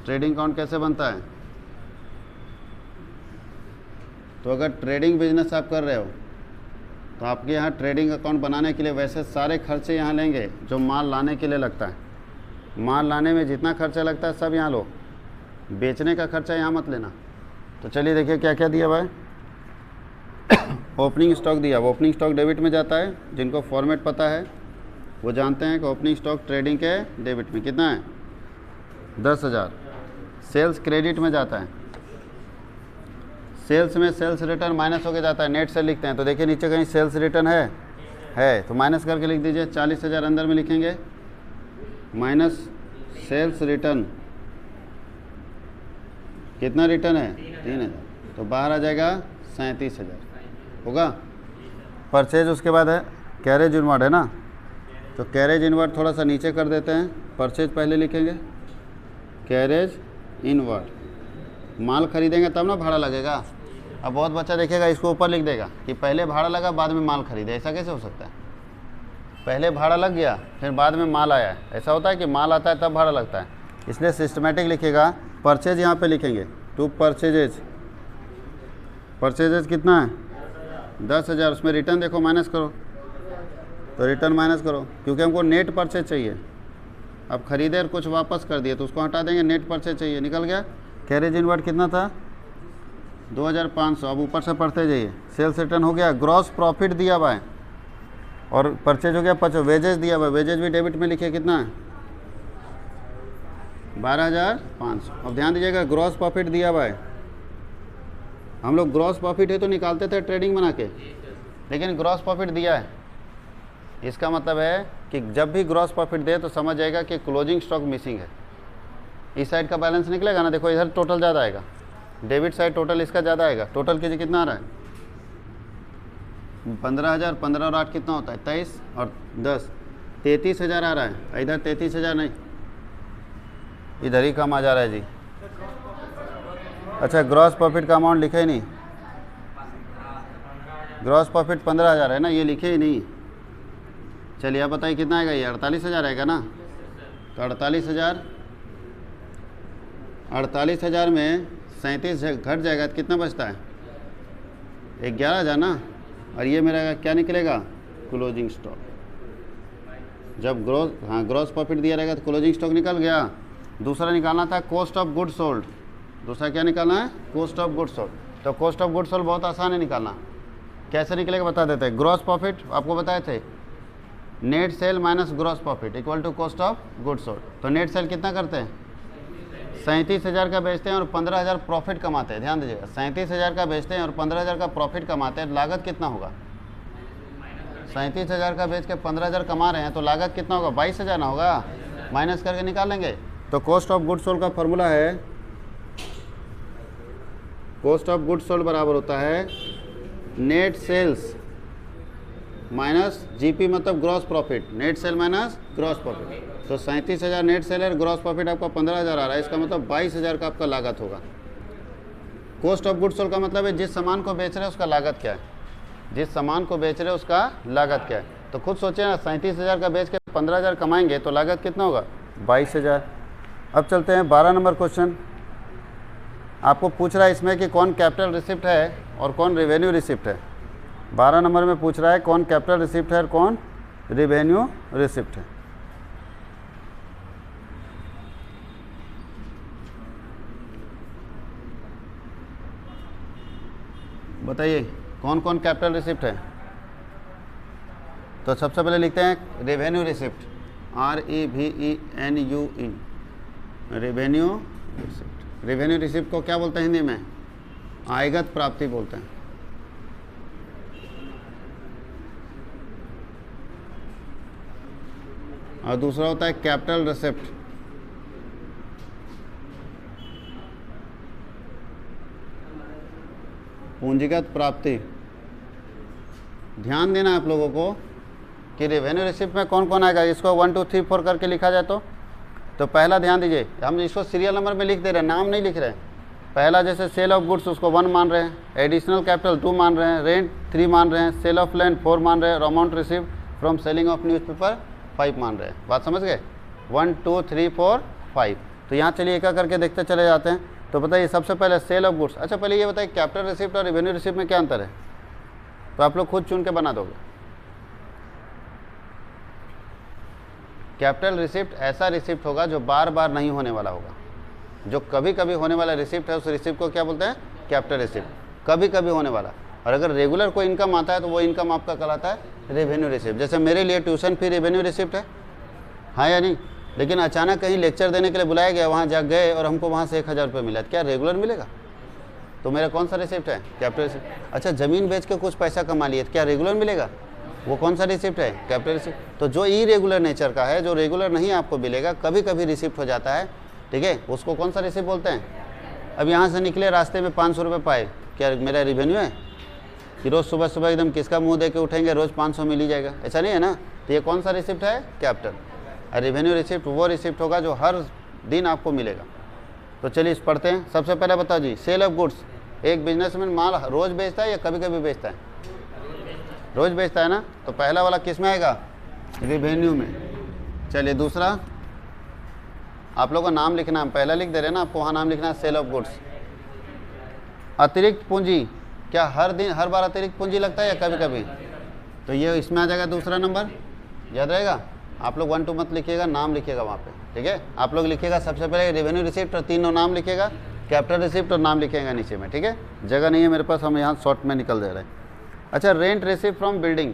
Trading account कैसे बनता है, तो अगर ट्रेडिंग बिजनेस आप कर रहे हो तो आपके यहाँ ट्रेडिंग अकाउंट बनाने के लिए वैसे सारे खर्चे यहाँ लेंगे जो माल लाने के लिए लगता है। माल लाने में जितना खर्चा लगता है सब यहाँ लो, बेचने का खर्चा यहाँ मत लेना। तो चलिए देखिए क्या क्या दिया हुआ है। ओपनिंग स्टॉक दिया, ओपनिंग स्टॉक डेबिट में जाता है। जिनको फॉर्मेट पता है वो जानते हैं कि ओपनिंग स्टॉक ट्रेडिंग के डेबिट में कितना है, 10,000। सेल्स क्रेडिट में जाता है, सेल्स में सेल्स रिटर्न माइनस होके जाता है, नेट से लिखते हैं। तो देखिए नीचे कहीं सेल्स रिटर्न है तो माइनस करके लिख दीजिए। 40,000 अंदर में लिखेंगे, माइनस सेल्स रिटर्न कितना रिटर्न है? 3000। तो बाहर आ जाएगा 37,000 होगा। परचेज उसके बाद है कैरेज इनवर्ड है ना, तो कैरेज इनवर्ड थोड़ा सा नीचे कर देते हैं, परचेज पहले लिखेंगे, कैरेज इनवर्ड। माल खरीदेंगे तब ना भाड़ा लगेगा। अब बहुत बच्चा देखेगा इसको ऊपर लिख देगा कि पहले भाड़ा लगा बाद में माल खरीदे, ऐसा कैसे हो सकता है? पहले भाड़ा लग गया फिर बाद में माल आया, ऐसा होता है कि माल आता है तब भाड़ा लगता है। इसलिए सिस्टमेटिक लिखेगा। परचेज यहाँ पे लिखेंगे, टू परचेजेज, परचेजेज कितना है? 10,000। उसमें रिटर्न देखो माइनस करो, तो रिटर्न माइनस करो क्योंकि हमको नेट परचेज चाहिए। अब खरीदे और कुछ वापस कर दिए तो उसको हटा देंगे, नेट परचेज चाहिए, निकल गया। कैरेज इनवर्ड कितना था? 2,500। अब ऊपर से पढ़ते जाइए। सेल्स रिटर्न हो गया, ग्रॉस प्रॉफिट दिया हुआ है और परचेज हो गया 50। वेजेज दिया हुआ है, वेजेज भी डेबिट में लिखिए, कितना है? 12,500। अब ध्यान दीजिएगा ग्रॉस प्रॉफिट दिया हुआ है। हम लोग ग्रॉस प्रॉफिट है तो निकालते थे ट्रेडिंग बना के, लेकिन ग्रॉस प्रॉफिट दिया है, इसका मतलब है कि जब भी ग्रॉस प्रॉफिट दे तो समझ जाएगा कि क्लोजिंग स्टॉक मिसिंग है। इस साइड का बैलेंस निकलेगा ना, देखो इधर टोटल ज़्यादा आएगा, डेबिट साइड टोटल इसका ज़्यादा आएगा। टोटल कीजिए कितना आ रहा है? 15,000। 15 और 8 कितना होता है? 23 और 10 33,000 आ रहा है। इधर 33,000 नहीं, इधर ही कम आ जा रहा है जी। अच्छा, ग्रॉस प्रॉफिट का अमाउंट लिखे ही नहीं। ग्रॉस प्रॉफिट 15,000 है ना, ये लिखे ही नहीं। चलिए आप बताइए कितना आएगा? ये 48,000 आएगा ना। तो 48,000 में 37 घट जाएगा तो कितना बचता है? 11,000 ना। और ये मेरा क्या निकलेगा? Closing stock. जब ग्रॉस प्रॉफिट दिया रहेगा तो क्लोजिंग स्टॉक निकल गया। दूसरा निकालना था कॉस्ट ऑफ गुड सोल्ड। दूसरा क्या निकालना है? Cost of good sold. तो कॉस्ट ऑफ गुड सोल्ड बहुत आसान है निकालना। कैसे निकलेगा बता देते हैं। ग्रॉस प्रॉफिट आपको बताए थे, net sale minus gross profit equal to cost of good sold. तो नेट सेल कितना करते हैं? 37,000 का बेचते हैं और 15,000 प्रॉफिट कमाते हैं। ध्यान दीजिएगा, 37,000 का बेचते हैं और 15,000 का प्रॉफिट कमाते हैं। लागत कितना होगा? 37,000 का बेच के 15,000 कमा रहे हैं तो लागत कितना होगा? 22,000 ना होगा। माइनस करके निकालेंगे। तो कॉस्ट ऑफ गुड सोल्ड का फॉर्मूला है, कॉस्ट ऑफ गुड सोल्ड बराबर होता है नेट सेल्स माइनस जीपी, मतलब gross profit. Net sale minus gross profit. तो 37,000 नेट सेल है, ग्रॉस प्रॉफिट आपका 15,000 आ रहा है, इसका मतलब 22,000 का आपका लागत होगा। कॉस्ट ऑफ गुड सोल्ड का मतलब है जिस सामान को बेच रहे हैं उसका लागत क्या है, जिस सामान को बेच रहे हैं उसका लागत क्या है। तो खुद सोचिए ना, 37,000 का बेच के 15,000 कमाएंगे तो लागत कितना होगा? 22,000। अब चलते हैं 12 नंबर क्वेश्चन। आपको पूछ रहा है इसमें कि कौन कैपिटल रिसिप्ट है और कौन रेवेन्यू रिसिप्ट है। 12 नंबर में पूछ रहा है कौन कैपिटल रिसिप्ट है और कौन रेवेन्यू रिसिप्ट है। बताइए कौन कौन कैपिटल रिसिप्ट है। तो सबसे पहले लिखते हैं revenue receipt, REVENUE, revenue receipt. Revenue receipt को क्या बोलते हैं हिंदी में? आयगत प्राप्ति बोलते हैं। और दूसरा होता है कैपिटल रिसिप्ट। पूंजीगत प्राप्ति। ध्यान देना आप लोगों को कि रेवेन्यू रिसिप्ट में कौन कौन आएगा। इसको 1 2 3 4 करके लिखा जाए तो पहला ध्यान दीजिए, हम इसको सीरियल नंबर में लिख दे रहे हैं, नाम नहीं लिख रहे हैं। पहला जैसे सेल ऑफ गुड्स उसको 1 मान रहे हैं, एडिशनल कैपिटल 2 मान रहे हैं, रेंट 3 मान रहे हैं, सेल ऑफ लैंड 4 मान रहे हैं और amount receive from selling of newspaper 5 मान रहे हैं। बात समझ गए? 1 2 3 4 5। तो यहाँ चलिए एक करके देखते चले जाते हैं। तो बताइए सबसे पहले सेल ऑफ गुड्स। अच्छा पहले ये बताइए कैपिटल रिसिप्ट और रेवेन्यू रिसिप्ट में क्या अंतर है, तो आप लोग खुद चुन के बना दोगे। कैपिटल रिसिप्ट ऐसा रिसिप्ट होगा जो बार बार नहीं होने वाला होगा। जो कभी कभी होने वाला रिसिप्ट है उस रिसिप्ट को क्या बोलते हैं? Capital receipt. कभी कभी होने वाला। और अगर रेगुलर कोई इनकम आता है तो वो इनकम आपका कहलाता है रेवेन्यू रिसिप्ट। जैसे मेरे लिए ट्यूशन फी रेवेन्यू रिसिप्ट है, हाँ या नहीं? लेकिन अचानक कहीं लेक्चर देने के लिए बुलाया गया, वहाँ जा गए और हमको वहाँ से 1,000 रुपये मिला, क्या रेगुलर मिलेगा? तो मेरा कौन सा रिसिप्ट है? Capital receipt. अच्छा ज़मीन बेच के कुछ पैसा कमा लिए, क्या रेगुलर मिलेगा? वो कौन सा रिसिप्ट है? Capital receipt. तो जो इरेगुलर नेचर का है, जो रेगुलर नहीं आपको मिलेगा, कभी कभी रिसिप्ट हो जाता है, ठीक है, उसको कौन सा रिसिप्ट बोलते हैं? अब यहाँ से निकले रास्ते में 500 रुपये पाए, क्या मेरा रेवेन्यू है कि रोज़ सुबह सुबह एकदम किसका मुंह देके उठेंगे, रोज़ 500 मिल ही जाएगा? ऐसा नहीं है ना। तो ये कौन सा रिसिप्ट है? कैपिटल। और रेवेन्यू रिसिप्ट वो रिसिप्ट होगा जो हर दिन आपको मिलेगा। तो चलिए इस पढ़ते हैं। सबसे पहले बताओ जी, सेल ऑफ गुड्स, एक बिजनेसमैन माल रोज़ बेचता है या कभी कभी बेचता है? रोज़ बेचता है ना। तो पहला वाला किस में आएगा? रेवेन्यू में। चलिए दूसरा, आप लोगों को नाम लिखना है, पहला लिख दे रहे हैं ना, आपको वहाँ नाम लिखना है सेल ऑफ गुड्स। अतिरिक्त पूंजी, क्या हर दिन हर बार अतिरिक्त पूंजी लगता है या कभी कभी? तो ये इसमें आ जाएगा दूसरा नंबर, याद रहेगा। आप लोग 1 2 मत लिखिएगा, नाम लिखिएगा वहाँ पे, ठीक है। आप लोग लिखिएगा सबसे पहले रेवेन्यू रिसिप्ट और तीनों नाम लिखिएगा, कैपिटल रिसिप्ट और नाम लिखिएगा नीचे में, ठीक है। जगह नहीं है मेरे पास, हम यहाँ शॉर्ट में निकल दे रहे हैं। अच्छा, rent receipt from building,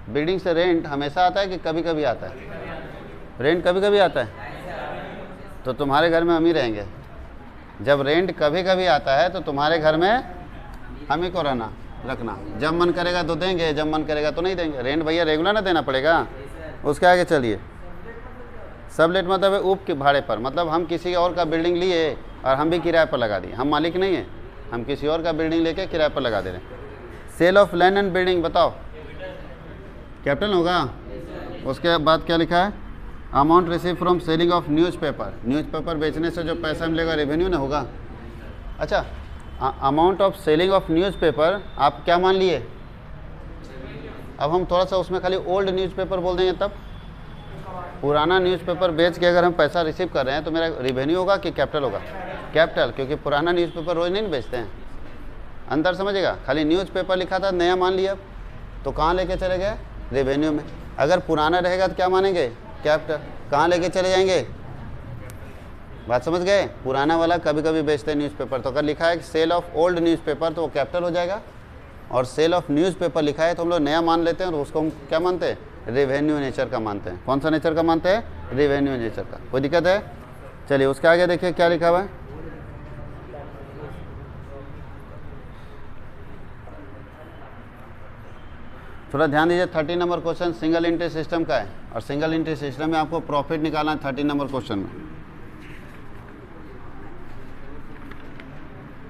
building से रेंट हमेशा आता है कि कभी कभी आता है? रेंट कभी कभी आता है, तो तुम्हारे घर में हम ही रहेंगे। जब रेंट कभी कभी आता है तो तुम्हारे घर में हम ही को रखना, जब मन करेगा तो देंगे, जब मन करेगा तो नहीं देंगे। रेंट भैया रेगुलर ना देना पड़ेगा। उसके आगे चलिए, सबलेट मतलब है उप के भाड़े पर, मतलब हम किसी और का बिल्डिंग लिए और हम भी किराए पर लगा दिए, हम मालिक नहीं हैं, हम किसी और का बिल्डिंग लेके किराए पर लगा दे रहे हैं। Sale of land and building, बताओ कैपिटल होगा। उसके बाद क्या लिखा है? Amount receive from selling of newspaper, newspaper बेचने से जो पैसा मिलेगा रेवेन्यू ना होगा। अच्छा, amount of selling of newspaper आप क्या मान लिए? अब हम थोड़ा सा उसमें खाली ओल्ड न्यूज़पेपर बोल देंगे, तब पुराना न्यूज़पेपर बेच के अगर हम पैसा रिसीव कर रहे हैं तो मेरा रेवेन्यू होगा कि कैपिटल होगा? कैपिटल, क्योंकि पुराना न्यूज़पेपर रोज़ नहीं बेचते हैं। अंदर समझेगा, खाली न्यूज़पेपर लिखा था, नया मान लिया, तो कहाँ लेके चले गए? रेवेन्यू में। अगर पुराना रहेगा तो क्या मानेंगे? कैपिटल। कहाँ लेके चले जाएंगे? बात समझ गए? पुराना वाला कभी कभी बेचते हैं न्यूज़पेपर, तो अगर लिखा है कि सेल ऑफ ओल्ड न्यूज़पेपर तो वो कैपिटल हो जाएगा, और सेल ऑफ न्यूज़पेपर लिखा है तो हम लोग नया मान लेते हैं और उसको हम क्या मानते हैं? रेवेन्यू नेचर का मानते हैं। कौन सा नेचर का मानते हैं? रेवेन्यू नेचर का। कोई दिक्कत है? चलिए उसके आगे देखिए क्या लिखा हुआ है। थोड़ा ध्यान दीजिए, 30 number question single entry system का है, और सिंगल एंट्री सिस्टम में आपको प्रॉफिट निकालना है 30 नंबर क्वेश्चन में।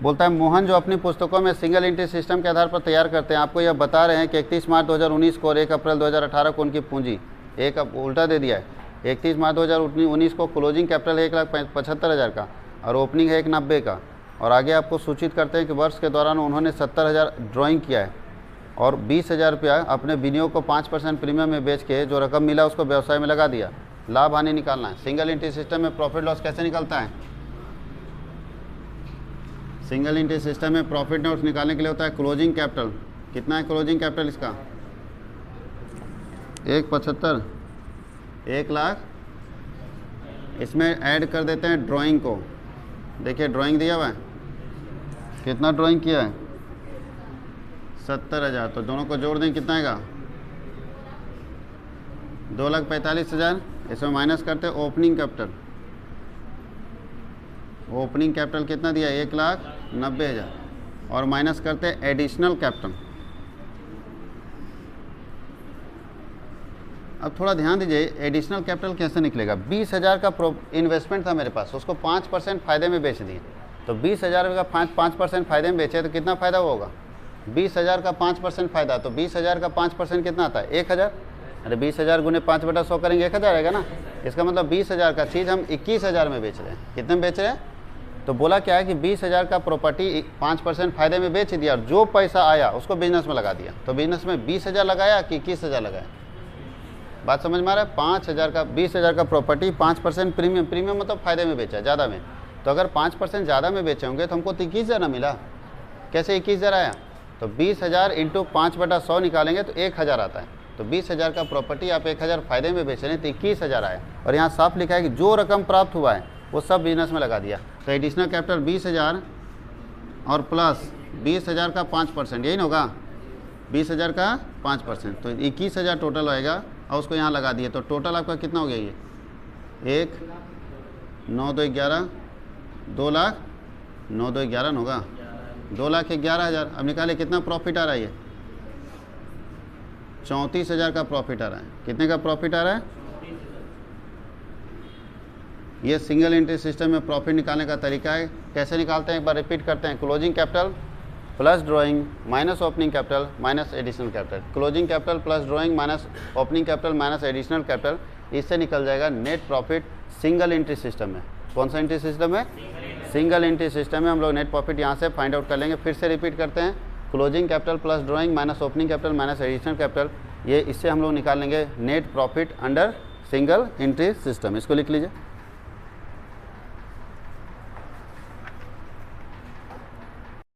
बोलता है मोहन जो अपनी पुस्तकों में सिंगल एंट्री सिस्टम के आधार पर तैयार करते हैं, आपको यह बता रहे हैं कि 31 मार्च 2019 को और 1 अप्रैल 2018 को उनकी पूंजी, एक उल्टा दे दिया है, 31 मार्च 2019 को क्लोजिंग कैपिटल है 1,75,000 का और ओपनिंग है 1,90 का, और आगे आपको सूचित करते हैं कि वर्ष के दौरान उन्होंने 70,000 ड्राइंग किया है और 20,000 रुपया अपने विनियोग को 5% प्रीमियम में बेच के जो रकम मिला उसको व्यवसाय में लगा दिया। लाभ हानि निकालना है। सिंगल एंट्री सिस्टम में प्रॉफिट लॉस कैसे निकलता है? सिंगल एंट्री सिस्टम में प्रॉफिट लॉस निकालने के लिए होता है क्लोजिंग कैपिटल। कितना है क्लोजिंग कैपिटल इसका? 1,75, 1 लाख। इसमें ऐड कर देते हैं ड्राइंग को। देखिए ड्राइंग दिया हुआ है, कितना ड्राइंग किया है? 70,000। तो दोनों को जोड़ दें कितना आएगा? 2,45,000। इसमें माइनस करते हैं ओपनिंग कैपिटल। ओपनिंग कैपिटल कितना दिया? 1,90,000 और माइनस करते हैं एडिशनल कैपिटल। अब थोड़ा ध्यान दीजिए, एडिशनल कैपिटल कैसे निकलेगा? 20,000 का इन्वेस्टमेंट था मेरे पास, उसको 5% फ़ायदे में बेच दिए। तो 20,000 का 5% फ़ायदे में बेचे तो कितना फ़ायदा होगा? 20,000 का 5% फ़ायदा, तो 20,000 का 5% कितना आता है? 1,000। अरे 20,000 गुने 5/100 करेंगे 1,000 आएगा ना। इसका मतलब 20,000 का चीज़ हम 21,000 में बेच रहे हैं। कितने में बेच रहे हैं? तो बोला क्या है कि 20,000 का प्रॉपर्टी 5% फ़ायदे में बेच दिया और जो पैसा आया उसको बिजनेस में लगा दिया। तो बिजनेस में 20,000 लगाया कि 21,000 लगाया? बात समझ में आ रहा है? 5,000 का 20,000 का प्रॉपर्टी 5% प्रीमियम, प्रीमियम मतलब फ़ायदे में बेचा, ज़्यादा में। तो अगर 5% ज़्यादा में बेचे होंगे तो हमको तो 21,000 ना मिला। कैसे 21,000 आया? तो 20,000 इंटू 5/100 निकालेंगे तो 1,000 आता है। तो 20,000 का प्रॉपर्टी आप 1,000 फ़ायदे में बेच रहे हैं तो 21,000 आया। और यहाँ साफ लिखा है कि जो रकम प्राप्त हुआ है वो सब बिजनेस में लगा दिया। तो एडिशनल कैपिटल 20,000 और प्लस 20,000 का 5%, यही ना होगा? 20,000 का 5%, तो 21,000 टोटल आएगा और उसको यहाँ लगा दिए। तो टोटल आपका कितना हो गया? ये 1, 9, 2, 11, 2 लाख 9, 2, 11 होगा 2,11,000। अब निकाले कितना प्रॉफिट आ रहा है? ये 34,000 का प्रॉफिट आ रहा है। कितने का प्रॉफिट आ रहा है? ये सिंगल एंट्री सिस्टम में प्रॉफिट निकालने का तरीका है। कैसे निकालते हैं एक बार रिपीट करते हैं। Closing capital plus drawing minus opening capital minus additional capital. Closing capital plus drawing minus opening capital minus additional capital, इससे निकल जाएगा net profit single entry system में। कौन सा एंट्री सिस्टम है? सिंगल एंट्री सिस्टम में हम लोग नेट प्रॉफिट यहाँ से फाइंड आउट कर लेंगे। फिर से रिपीट करते हैं। Closing capital plus drawing minus opening capital minus additional capital, ये इससे हम लोग निकाल लेंगे net profit under single entry system. इसको लिख लीजिए।